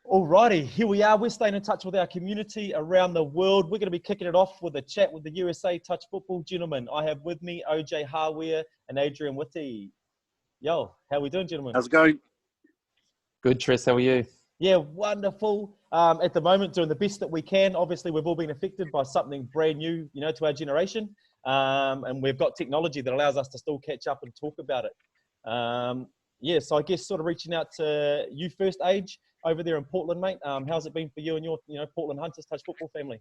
Alrighty, here we are. We're staying in touch with our community around the world. We're going to be kicking it off with a chat with the USA Touch Football gentlemen. I have with me OJ Hawea and Adrian Witte. Yo, how we doing, gentlemen? How's it going? Good, Tris. How are you? Yeah, wonderful. At the moment, doing the best that we can. Obviously, we've all been affected by something brand new, to our generation. And we've got technology that allows us to still catch up and talk about it. So I guess sort of reaching out to you first, Age, over there in Portland, mate. How's it been for you and your, Portland Hunters Touch Football family?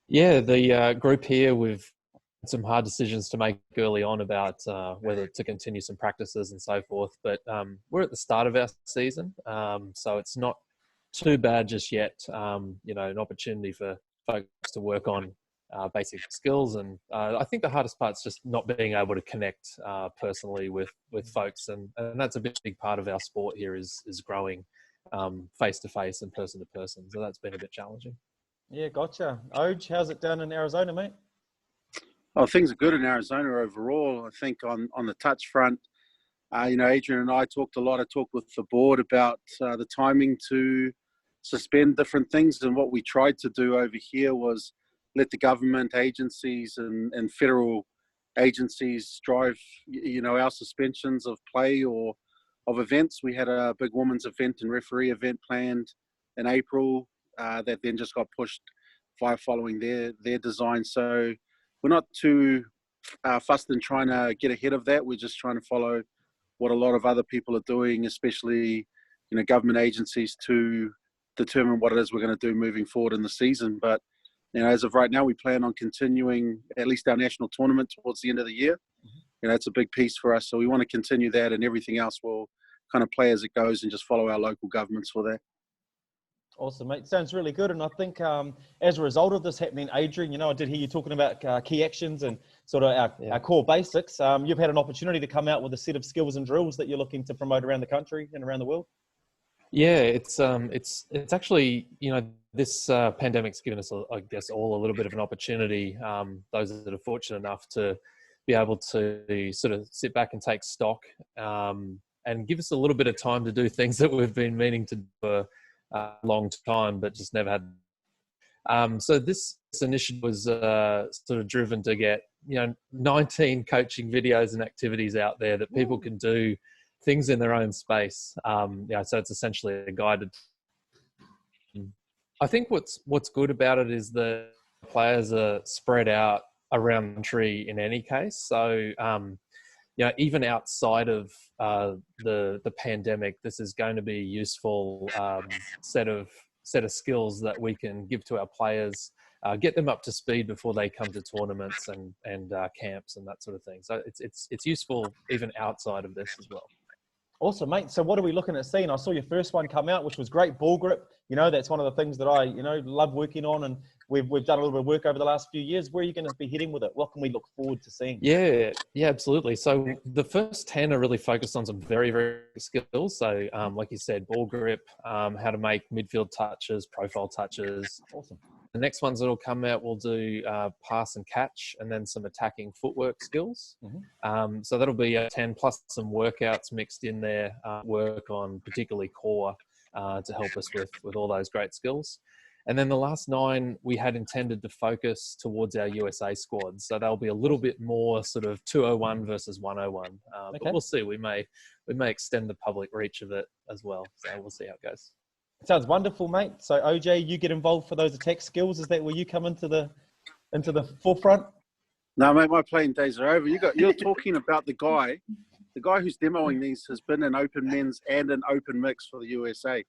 Yeah, the group here, we've had some hard decisions to make early on about whether to continue some practices and so forth. But we're at the start of our season, so it's not too bad just yet. An opportunity for folks to work on basic skills. And I think the hardest part's just not being able to connect personally with folks. And that's a big part of our sport here is growing face-to-face and person-to-person. So that's been a bit challenging. Yeah, gotcha. Oj, how's it down in Arizona, mate? Oh, things are good in Arizona overall. I think on the touch front, Adrian and I talked a lot. I talked with the board about the timing to suspend different things. And what we tried to do over here was let the government agencies and federal agencies drive, our suspensions of play or of events. We had a big women's event and referee event planned in April that then just got pushed following their design. So we're not too fussed in trying to get ahead of that. We're just trying to follow what a lot of other people are doing, especially, government agencies, to determine what it is we're going to do moving forward in the season. But as of right now, we plan on continuing at least our national tournament towards the end of the year. It's a big piece for us. So we want to continue that, and everything else will kind of play as it goes and just follow our local governments for that. Awesome, mate. Sounds really good. And I think as a result of this happening, Adrian, I did hear you talking about key actions and sort of our core basics. You've had an opportunity to come out with a set of skills and drills that you're looking to promote around the country and around the world. Yeah, it's actually, this pandemic's given us, I guess, all a little bit of an opportunity. Those that are fortunate enough to be able to sort of sit back and take stock and give us a little bit of time to do things that we've been meaning to do for a long time, but just never had. So this initiative was sort of driven to get, 19 coaching videos and activities out there that people can do things in their own space. So it's essentially a guided. I think what's good about it is the players are spread out around the country in any case. So, even outside of the pandemic, this is going to be a useful set of skills that we can give to our players, get them up to speed before they come to tournaments and camps and that sort of thing. So it's useful even outside of this as well. Awesome, mate. So what are we looking at seeing? I saw your first one come out, which was great ball grip. That's one of the things that I, love working on, and we've done a little bit of work over the last few years. Where are you going to be heading with it? What can we look forward to seeing? Yeah, absolutely. So the first 10 are really focused on some very, very skills. So like you said, ball grip, how to make midfield touches, profile touches. Awesome. The next ones that'll come out, we'll do pass and catch, and then some attacking footwork skills. So that'll be 10 plus some workouts mixed in there, work on particularly core to help us with all those great skills. And then the last 9 we had intended to focus towards our USA squad. So they'll be a little bit more sort of 201 versus 101. Okay. But we'll see. We may extend the public reach of it as well. So we'll see how it goes. Sounds wonderful, mate. So OJ, you get involved for those attack skills. Is that where you come into the forefront? No, mate, my playing days are over. You're talking about the guy who's demoing these has been an open men's and an open mix for the USA.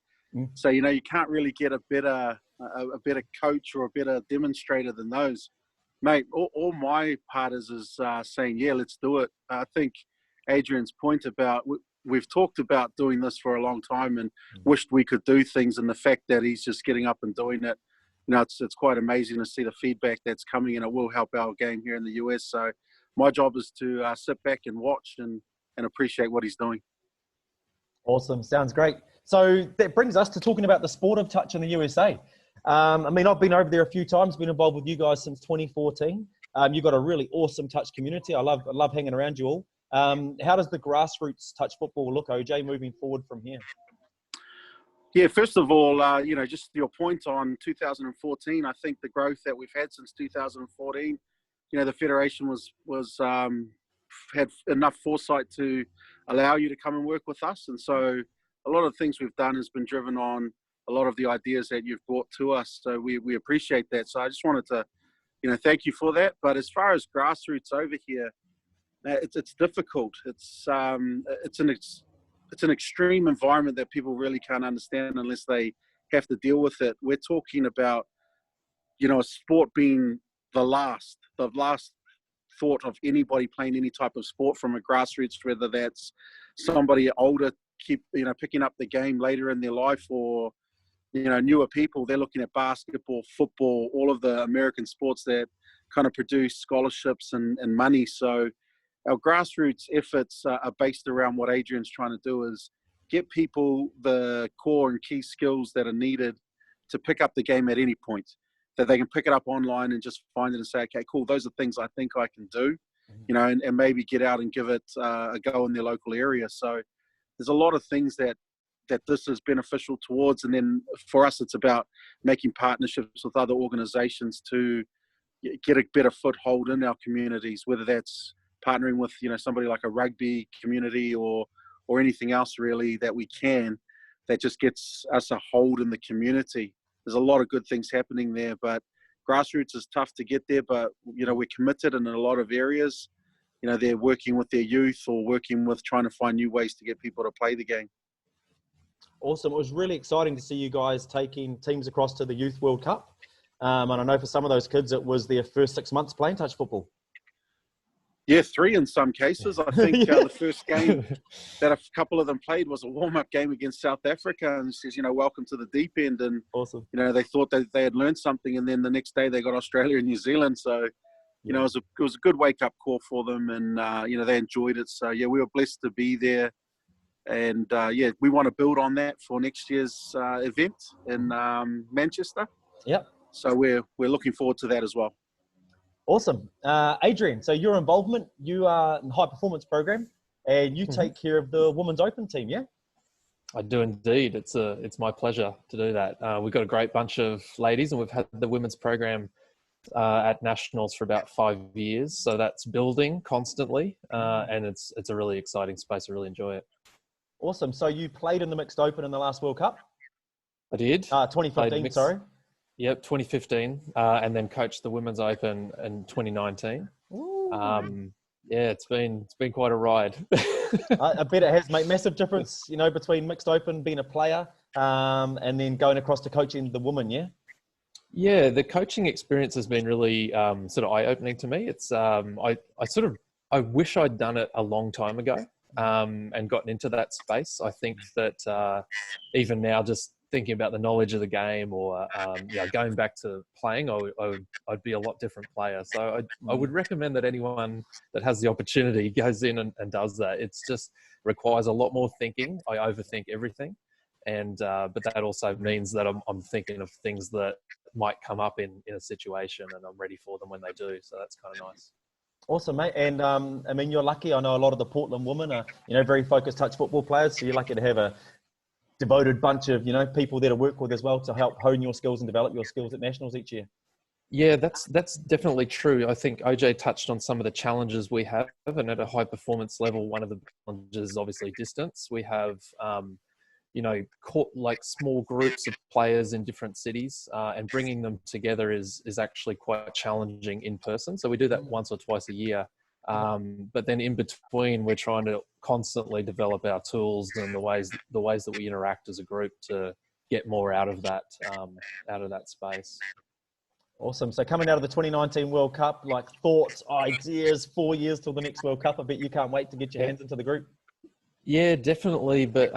So you can't really get a better coach or a better demonstrator than those, mate. All my part is saying, yeah, let's do it. I think Adrian's point about we've talked about doing this for a long time and wished we could do things, and the fact that he's just getting up and doing it, it's quite amazing to see the feedback that's coming, and it will help our game here in the US. So my job is to sit back and watch and appreciate what he's doing. Awesome. Sounds great. So that brings us to talking about the sport of touch in the USA. I've been over there a few times, been involved with you guys since 2014. You've got a really awesome touch community. I love hanging around you all. How does the grassroots touch football look, OJ, moving forward from here? Yeah, first of all, just your point on 2014, I think the growth that we've had since 2014, the federation had enough foresight to allow you to come and work with us. And so a lot of the things we've done has been driven on a lot of the ideas that you've brought to us. So we appreciate that. So I just wanted to, thank you for that. But as far as grassroots over here, it's difficult. It's an extreme environment that people really can't understand unless they have to deal with it. We're talking about, a sport being the last thought of anybody playing any type of sport from a grassroots, whether that's somebody older picking up the game later in their life, or newer people. They're looking at basketball, football, all of the American sports that kind of produce scholarships and money. So our grassroots efforts are based around what Adrian's trying to do, is get people the core and key skills that are needed to pick up the game at any point, that they can pick it up online and just find it and say, okay, cool, those are things I think I can do, and maybe get out and give it a go in their local area. So there's a lot of things that this is beneficial towards. And then for us, it's about making partnerships with other organizations to get a better foothold in our communities, whether that's partnering with, somebody like a rugby community or anything else really that we can, that just gets us a hold in the community. There's a lot of good things happening there, but grassroots is tough to get there. But, we're committed in a lot of areas. They're working with their youth or working with trying to find new ways to get people to play the game. Awesome. It was really exciting to see you guys taking teams across to the Youth World Cup. And I know for some of those kids, it was their first 6 months playing touch football. Yeah, 3 in some cases. I think the first game that a couple of them played was a warm-up game against South Africa, and says, welcome to the deep end. And, awesome. They thought that they had learned something, and then the next day they got Australia and New Zealand. So, it was a good wake-up call for them, and, they enjoyed it. So, we were blessed to be there. And, we want to build on that for next year's event in Manchester. Yep. So we're looking forward to that as well. Awesome. Adrian, so your involvement, you are in the high performance program, and you take care of the Women's Open team, yeah? I do indeed. It's my pleasure to do that. We've got a great bunch of ladies, and we've had the women's program at nationals for about 5 years. So that's building constantly, and it's a really exciting space. I really enjoy it. Awesome. So you played in the Mixed Open in the last World Cup? I did. 2015, sorry. Yep, 2015, and then coached the Women's Open in 2019. It's been quite a ride. I bet it has made massive difference, between Mixed Open, being a player, and then going across to coaching the women, yeah? Yeah, the coaching experience has been really sort of eye-opening to me. It's I wish I'd done it a long time ago and gotten into that space. I think that even now, just thinking about the knowledge of the game, or going back to playing, I'd be a lot different player. So I would recommend that anyone that has the opportunity goes in and does that. It's just requires a lot more thinking. I overthink everything, and but that also means that I'm thinking of things that might come up in a situation, and I'm ready for them when they do. So that's kind of nice. Awesome, mate. And I mean, you're lucky. I know a lot of the Portland women are, very focused touch football players. So you're lucky to have a devoted bunch of, people there to work with as well to help hone your skills and develop your skills at nationals each year. Yeah, that's definitely true. I think OJ touched on some of the challenges we have, and at a high performance level, one of the challenges is obviously distance. We have, like small groups of players in different cities, and bringing them together is actually quite challenging in person. So we do that once or twice a year. But then in between, we're trying to constantly develop our tools and the ways that we interact as a group to get more out of that space. Awesome. So coming out of the 2019 World Cup, like thoughts, ideas, 4 years till the next World Cup. I bet you can't wait to get your hands into the group. Yeah, definitely. But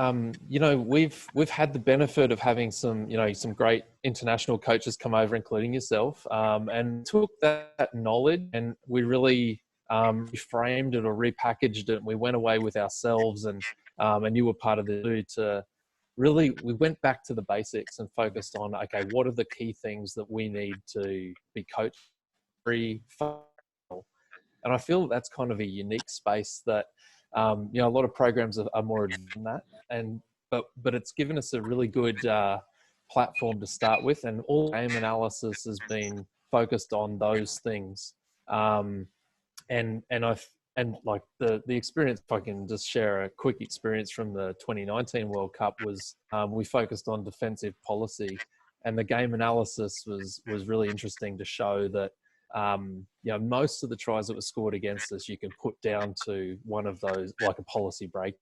we've had the benefit of having some great international coaches come over, including yourself, and took that knowledge and we really reframed it or repackaged it. And we went away with ourselves, and you were part of the do to really, we went back to the basics and focused on, okay, what are the key things that we need to be coach free? And I feel that's kind of a unique space that, a lot of programs are more than that. And but it's given us a really good platform to start with, and all game analysis has been focused on those things. And like the experience, if I can just share a quick experience from the 2019 World Cup, was we focused on defensive policy, and the game analysis was really interesting to show that most of the tries that were scored against us, you can put down to one of those, like a policy break.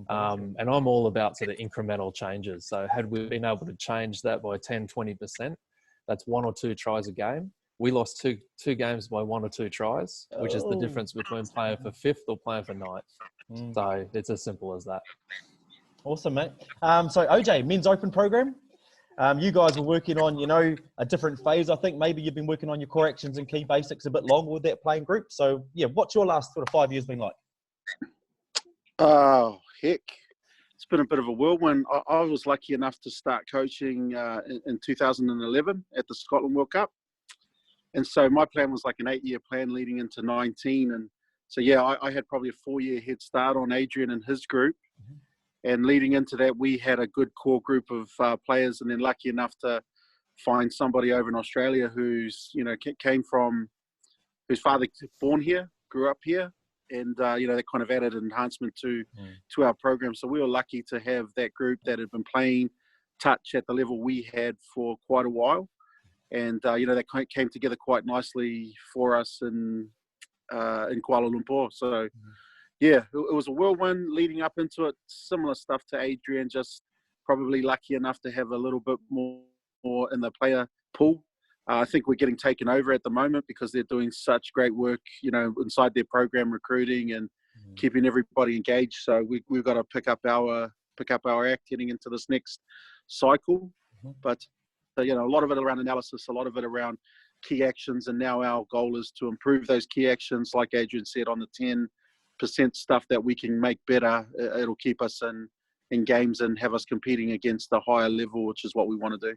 And I'm all about sort of incremental changes. So had we been able to change that by 10, 20%, that's 1 or 2 tries a game. We lost two games by 1 or 2 tries, which is the difference between playing for 5th or playing for 9th. So it's as simple as that. Awesome, mate. So OJ, Men's Open program. You guys were working on, a different phase. I think maybe you've been working on your core actions and key basics a bit longer with that playing group. So, yeah, what's your last sort of 5 years been like? Oh, heck. It's been a bit of a whirlwind. I was lucky enough to start coaching in 2011 at the Scotland World Cup. And so my plan was like an 8-year plan leading into 19. And so, yeah, I had probably a 4-year head start on Adrian and his group. And leading into that, we had a good core group of players, and then lucky enough to find somebody over in Australia who's, came from, whose father born here, grew up here. And, that kind of added enhancement to our program. So we were lucky to have that group that had been playing touch at the level we had for quite a while. And, that came together quite nicely for us in Kuala Lumpur. So, yeah, it was a whirlwind leading up into it. Similar stuff to Adrian, just probably lucky enough to have a little bit more in the player pool. I think we're getting taken over at the moment because they're doing such great work, inside their program, recruiting and keeping everybody engaged. So we've got to pick up our act heading into this next cycle. But a lot of it around analysis, a lot of it around key actions, and now our goal is to improve those key actions. Like Adrian said, on the 10% stuff that we can make better, it'll keep us in games and have us competing against a higher level, which is what we want to do.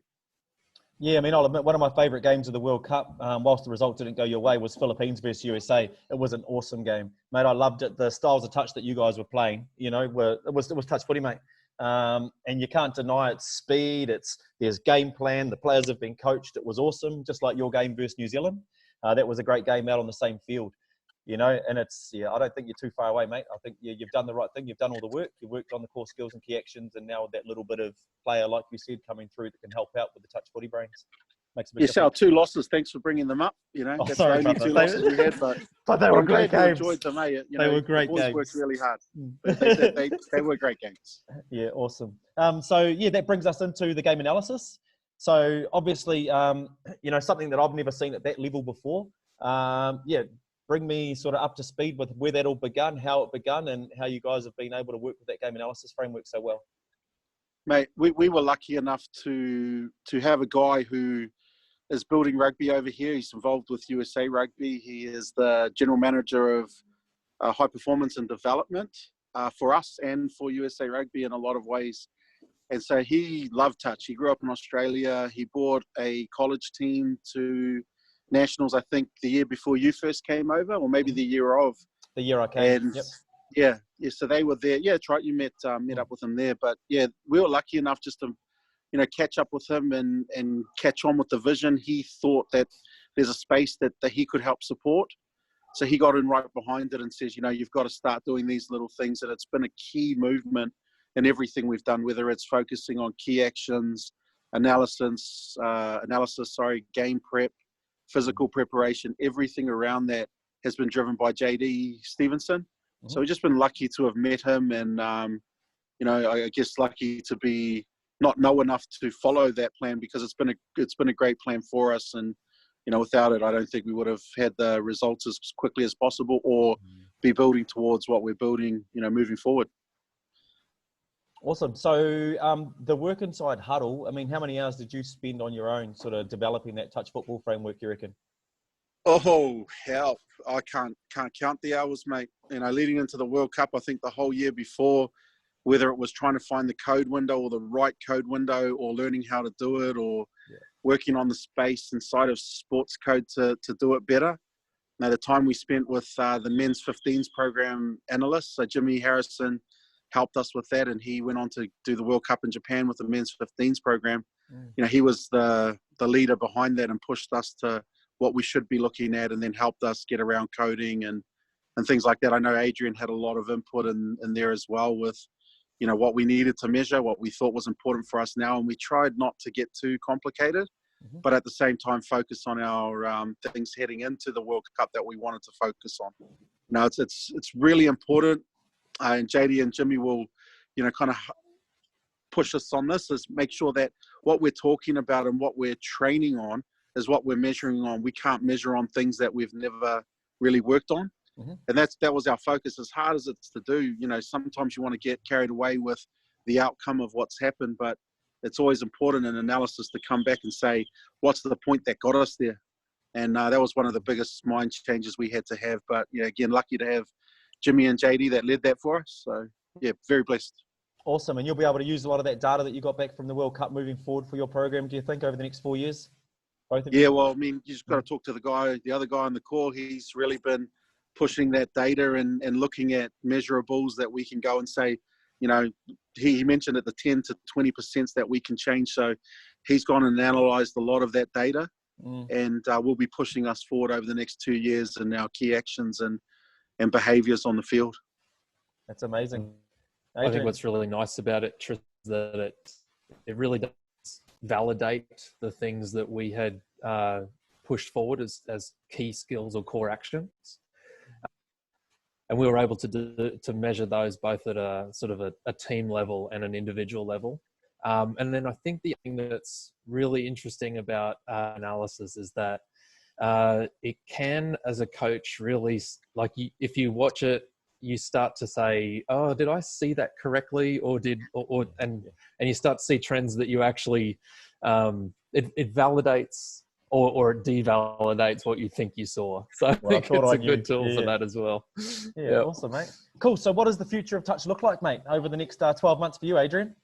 Yeah, I mean, I'll admit one of my favourite games of the World Cup, whilst the result didn't go your way, was Philippines versus USA. It was an awesome game, mate. I loved it. The styles of touch that you guys were playing, it was touch footy, mate. And you can't deny its speed. There's game plan. The players have been coached. It was awesome, just like your game versus New Zealand. That was a great game out on the same field. And I don't think you're too far away, mate. I think you've done the right thing. You've done all the work. You've worked on the core skills and key actions, and now that little bit of player, like you said, coming through that can help out with the touch footy brains. Makes a big difference. Our 2 losses. Thanks for bringing them up. That's the only 2 losses we had, but they were great games. Enjoyed them, eh? They were great games. The boys worked really hard. They were great games. Yeah, awesome. That brings us into the game analysis. So obviously, something that I've never seen at that level before. Bring me sort of up to speed with where that all begun, how it begun, and how you guys have been able to work with that game analysis framework so well. Mate, we were lucky enough to have a guy who is building rugby over here. He's involved with USA Rugby. He is the general manager of high performance and development for us and for USA Rugby in a lot of ways. And so he loved touch. He grew up in Australia. He brought a college team to Nationals, I think, the year before you first came over, or maybe the year of. The year I came. And yep. So they were there. Yeah, that's right. You met up with them there. But yeah, we were lucky enough just to, catch up with him and catch on with the vision. He thought that there's a space that he could help support. So he got in right behind it and says, you've got to start doing these little things. And it's been a key movement in everything we've done, whether it's focusing on key actions, analysis, game prep, physical preparation, everything around that has been driven by JD Stevenson. So we've just been lucky to have met him, and I guess lucky to be not know enough to follow that plan, because it's been a great plan for us, and without it, I don't think we would have had the results as quickly as possible, or be building towards what we're building, moving forward. Awesome. So the work inside Huddle, I mean, how many hours did you spend on your own sort of developing that touch football framework, you reckon? Oh, help. I can't count the hours, mate. Leading into the World Cup, I think the whole year before, whether it was trying to find the code window or the right code window, or learning how to do it, or working on the space inside of sports code to do it better. Now, the time we spent with the men's 15s program analysts, so Jimmy Harrison, helped us with that, and he went on to do the World Cup in Japan with the men's 15s program. You know, he was the leader behind that and pushed us to what we should be looking at, and then helped us get around coding and things like that. I know Adrian had a lot of input in there as well with, you know, what we needed to measure, what we thought was important for us now, and we tried not to get too complicated, but at the same time focus on our things heading into the World Cup that we wanted to focus on. Now it's really important, and JD and Jimmy will, you know, kind of push us on this, is make sure that what we're talking about and what we're training on is what we're measuring on. We can't measure on things that we've never really worked on. And that was our focus. As hard as it's to do, you know, sometimes you want to get carried away with the outcome of what's happened, but it's always important in analysis to come back and say, what's the point that got us there? And that was one of the biggest mind changes we had to have. But, you know, again, lucky to have Jimmy and JD that led that for us. So, yeah, very blessed. Awesome. And you'll be able to use a lot of that data that you got back from the World Cup moving forward for your program, do you think, over the next 4 years? Both of you? Yeah, well, I mean, you just got to talk to the other guy on the call. He's really been pushing that data and looking at measurables that we can go and say, you know, he mentioned at the 10 to 20% that we can change. So he's gone and analyzed a lot of that data, and will be pushing us forward over the next 2 years in our key actions and behaviors on the field. That's amazing. Adrian? I think what's really nice about it, Tristan, is that it really does validate the things that we had pushed forward as key skills or core actions. And we were able to measure those both at a sort of a team level and an individual level. And then I think the thing that's really interesting about analysis is that it can, as a coach, really, like if you watch it, you start to say, oh, did I see that correctly? And you start to see trends that you actually, it validates or it devalidates what you think you saw. So I think it's a good tool for that as well. Yeah, awesome, mate. Cool. So what does the future of touch look like, mate, over the next 12 months for you, Adrian?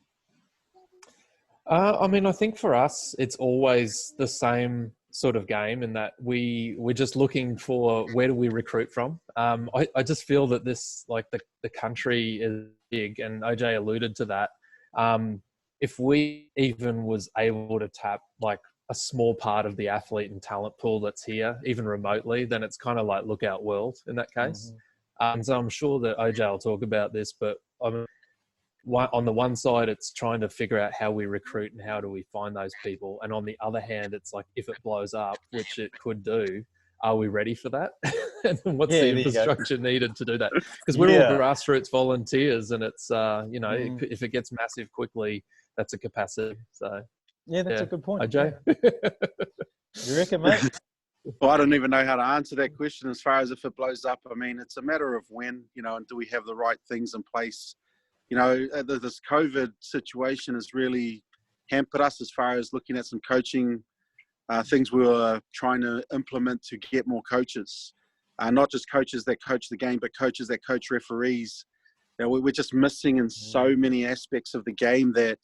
I mean, I think for us, it's always the same sort of game in that we're just looking for where do we recruit from. I just feel that this, like the country is big, and OJ alluded to that. If we even was able to tap like a small part of the athlete and talent pool that's here, even remotely, then it's kind of like lookout world in that case. And so I'm sure that OJ will talk about this, but on the one side, it's trying to figure out how we recruit and how do we find those people. And on the other hand, it's like, if it blows up, which it could do, are we ready for that? And what's the infrastructure needed to do that? Because we're all grassroots volunteers, and it's, you know, if it gets massive quickly, that's a capacity. So yeah, that's a good point. OJ? You reckon, mate? Well, I don't even know how to answer that question as far as if it blows up. I mean, it's a matter of when, you know, and do we have the right things in place? You know, this COVID situation has really hampered us as far as looking at some coaching things we were trying to implement to get more coaches. Not just coaches that coach the game, but coaches that coach referees. You know, we're just missing in so many aspects of the game that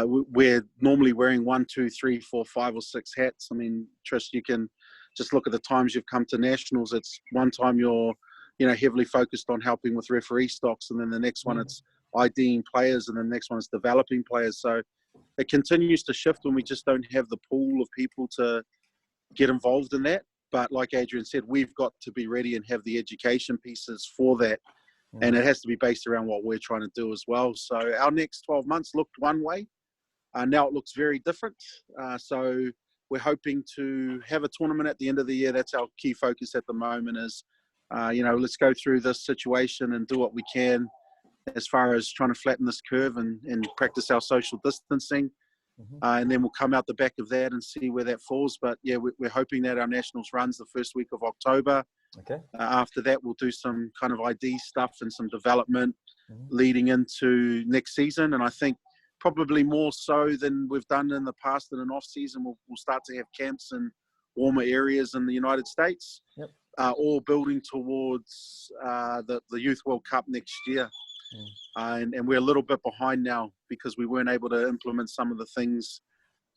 we're normally wearing 1, 2, 3, 4, 5, or 6 hats. I mean, Trish, you can just look at the times you've come to nationals. It's one time you're, you know, heavily focused on helping with referee stocks, and then the next one it's IDing players, and then the next one is developing players. So it continues to shift when we just don't have the pool of people to get involved in that. But like Adrian said, we've got to be ready and have the education pieces for that. And it has to be based around what we're trying to do as well. So our next 12 months looked one way. Now it looks very different. So we're hoping to have a tournament at the end of the year. That's our key focus at the moment is, you know, let's go through this situation and do what we can as far as trying to flatten this curve and practice our social distancing. And then we'll come out the back of that and see where that falls. But yeah, we're hoping that our nationals runs the first week of October. Okay. After that, we'll do some kind of ID stuff and some development leading into next season. And I think probably more so than we've done in the past in an off season, we'll start to have camps in warmer areas in the United States, all building towards the Youth World Cup next year. And we're a little bit behind now because we weren't able to implement some of the things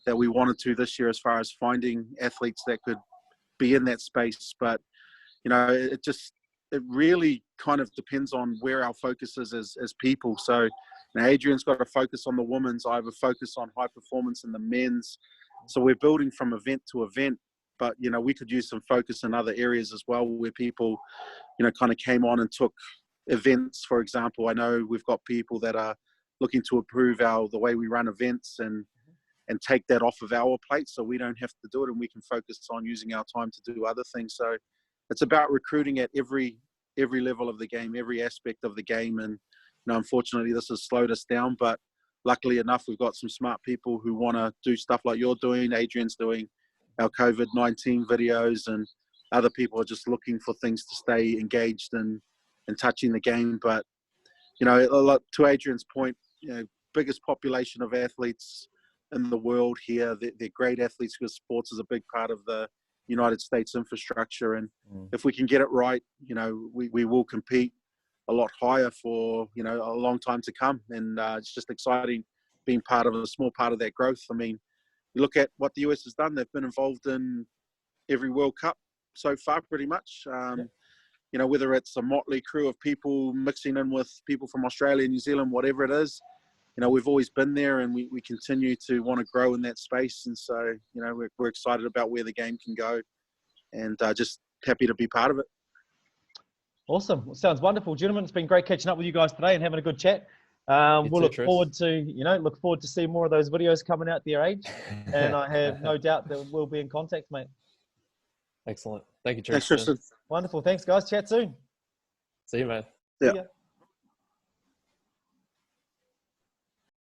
that we wanted to this year as far as finding athletes that could be in that space. But, you know, it just, it really kind of depends on where our focus is as people. So Adrian's got a focus on the women's. I have a focus on high performance in the men's. So we're building from event to event, but, we could use some focus in other areas as well where people, kind of came on and took events. For example, I know we've got people that are looking to improve the way we run events and take that off of our plate so we don't have to do it and we can focus on using our time to do other things. So it's about recruiting at every level of the game, every aspect of the game. And, unfortunately, this has slowed us down, but luckily enough, we've got some smart people who want to do stuff like you're doing, Adrian's doing, our COVID-19 videos, and other people are just looking for things to stay engaged and touching the game. But, to Adrian's point, biggest population of athletes in the world here. They're great athletes because sports is a big part of the United States infrastructure. And if we can get it right, we will compete a lot higher for, a long time to come. And it's just exciting being part of a small part of that growth. I mean, you look at what the US has done. They've been involved in every World Cup so far, pretty much. Whether it's a motley crew of people mixing in with people from Australia, New Zealand, whatever it is, we've always been there, and we continue to want to grow in that space. And so, we're excited about where the game can go, and just happy to be part of it. Awesome. Well, sounds wonderful, gentlemen. It's been great catching up with you guys today and having a good chat. We'll look forward to seeing more of those videos coming out there, Age. And I have no doubt that we'll be in contact, mate. Excellent. Thank you, Thanks, Tristan. Tristan. Wonderful. Thanks, guys. Chat soon. See you, man. Yeah. See ya.